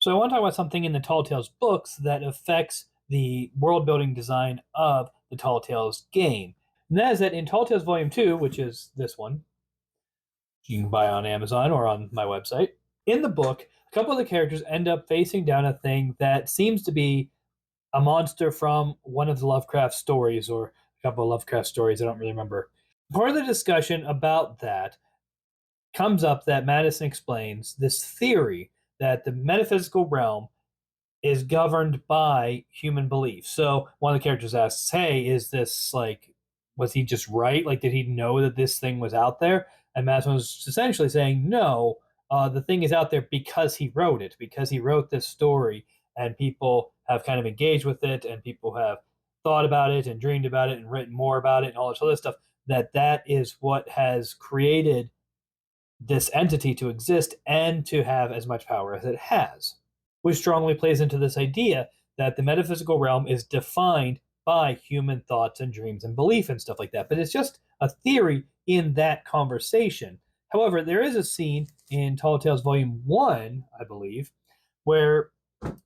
So I want to talk about something in the Tall Tales books that affects the world building design of the Tall Tales game. And that is that in Tall Tales Volume 2, which is this one, you can buy on Amazon or on my website, in the book, a couple of the characters end up facing down a thing that seems to be a monster from one of the Lovecraft stories or a couple of Lovecraft stories. I don't really remember. Part of the discussion about that comes up that Madison explains this theory that the metaphysical realm is governed by human belief. So one of the characters asks, "Hey, is this like, was he just right? Like, did he know that this thing was out there?" And Madison was essentially saying, "No, the thing is out there because he wrote it, because he wrote this story, and people have kind of engaged with it, and people have thought about it and dreamed about it and written more about it and all this other stuff. That is what has created this entity to exist and to have as much power as it has," which strongly plays into this idea that the metaphysical realm is defined by human thoughts and dreams and belief and stuff like that. But it's just a theory in that conversation. However, there is a scene in Tall Tales Volume 1, I believe, where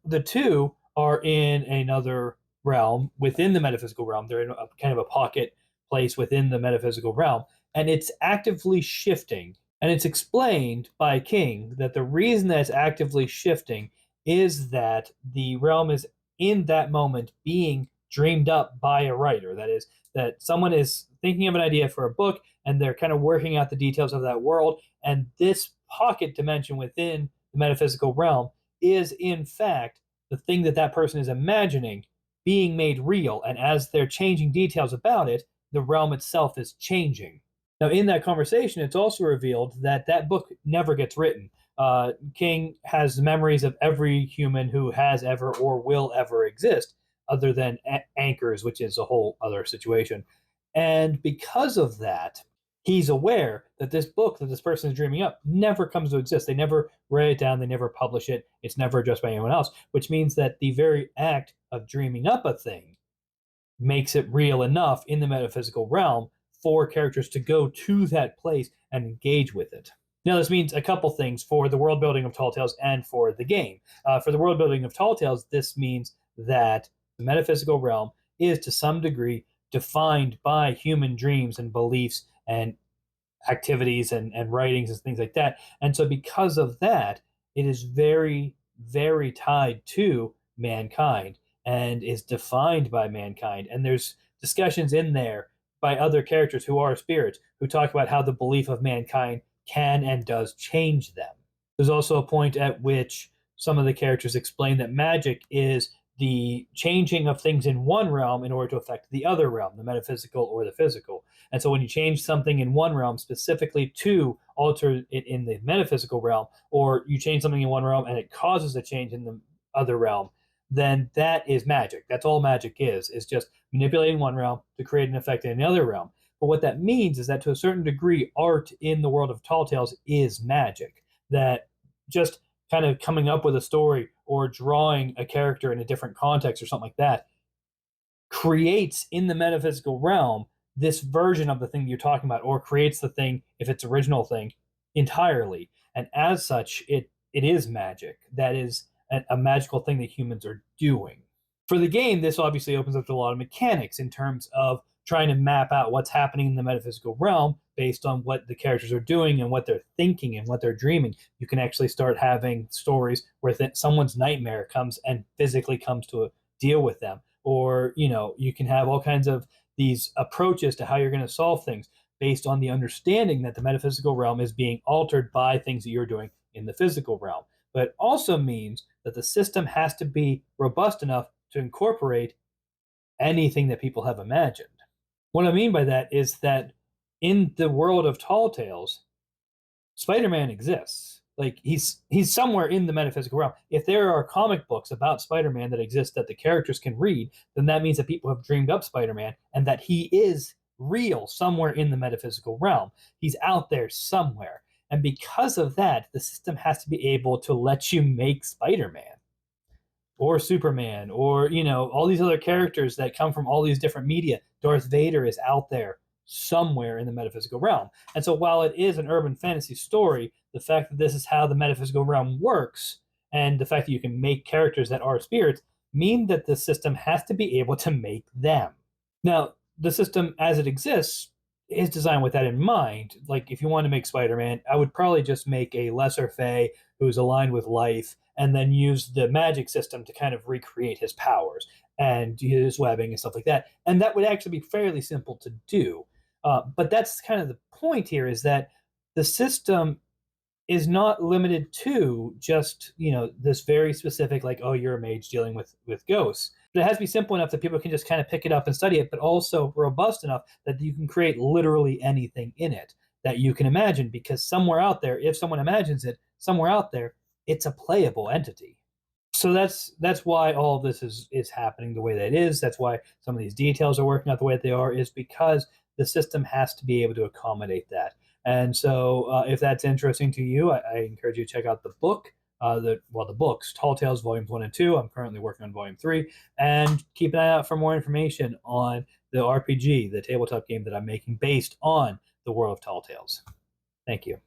the two are in another realm within the metaphysical realm. They're in a kind of a pocket place within the metaphysical realm, and it's actively shifting. And it's explained by King that the reason that it's actively shifting is that the realm is in that moment being dreamed up by a writer. That is, that someone is thinking of an idea for a book and they're kind of working out the details of that world. And this pocket dimension within the metaphysical realm is, in fact, the thing that that person is imagining being made real. And as they're changing details about it, the realm itself is changing. Now, in that conversation, it's also revealed that that book never gets written. King has memories of every human who has ever or will ever exist, other than anchors, which is a whole other situation. And because of that, he's aware that this book that this person is dreaming up never comes to exist. They never write it down, they never publish it, it's never addressed by anyone else, which means that the very act of dreaming up a thing makes it real enough in the metaphysical realm for characters to go to that place and engage with it. Now, this means a couple things for the world building of Tall Tales and for the game. For the world building of Tall Tales, this means that the metaphysical realm is to some degree defined by human dreams and beliefs and activities and writings and things like that. And so, because of that, it is very, very tied to mankind and is defined by mankind. And there's discussions in there by other characters who are spirits who talk about how the belief of mankind can and does change them. There's also a point at which some of the characters explain that magic is the changing of things in one realm in order to affect the other realm, the metaphysical or the physical. And so when you change something in one realm specifically to alter it in the metaphysical realm, or you change something in one realm and it causes a change in the other realm, then that is magic. That's all magic is just manipulating one realm to create an effect in another realm. But what that means is that to a certain degree, art in the world of Tall Tales is magic. That just kind of coming up with a story or drawing a character in a different context or something like that creates in the metaphysical realm this version of the thing you're talking about, or creates the thing, if it's original thing, entirely. And as such, it is magic. That is a magical thing that humans are doing. For the game, this obviously opens up to a lot of mechanics in terms of trying to map out what's happening in the metaphysical realm based on what the characters are doing and what they're thinking and what they're dreaming. You can actually start having stories where someone's nightmare comes and physically comes to deal with them. Or, you can have all kinds of these approaches to how you're going to solve things based on the understanding that the metaphysical realm is being altered by things that you're doing in the physical realm. But it also means that the system has to be robust enough to incorporate anything that people have imagined. What I mean by that is that in the world of Tall Tales, Spider-Man exists. Like he's somewhere in the metaphysical realm. If there are comic books about Spider-Man that exist that the characters can read, then that means that people have dreamed up Spider-Man and that he is real somewhere in the metaphysical realm. He's out there somewhere. And because of that, the system has to be able to let you make Spider-Man or Superman or, all these other characters that come from all these different media. Darth Vader is out there somewhere in the metaphysical realm. And so while it is an urban fantasy story, the fact that this is how the metaphysical realm works and the fact that you can make characters that are spirits mean that the system has to be able to make them. Now, the system as it exists is designed with that in mind. Like, if you want to make Spider-Man, I would probably just make a lesser Fae who's aligned with life, and then use the magic system to kind of recreate his powers and his webbing and stuff like that. And that would actually be fairly simple to do. But that's kind of the point here, is that the system is not limited to just, this very specific, like, oh, you're a mage dealing with ghosts. But it has to be simple enough that people can just kind of pick it up and study it, but also robust enough that you can create literally anything in it that you can imagine, because somewhere out there, if someone imagines it, somewhere out there, it's a playable entity. So that's why all of this is happening the way that it is. That's why some of these details are working out the way that they are, is because the system has to be able to accommodate that. And so, if that's interesting to you, I encourage you to check out the book. The books, Tall Tales Volumes 1 and 2. I'm currently working on Volume 3, and keep an eye out for more information on the RPG, the tabletop game that I'm making based on the world of Tall Tales. Thank you.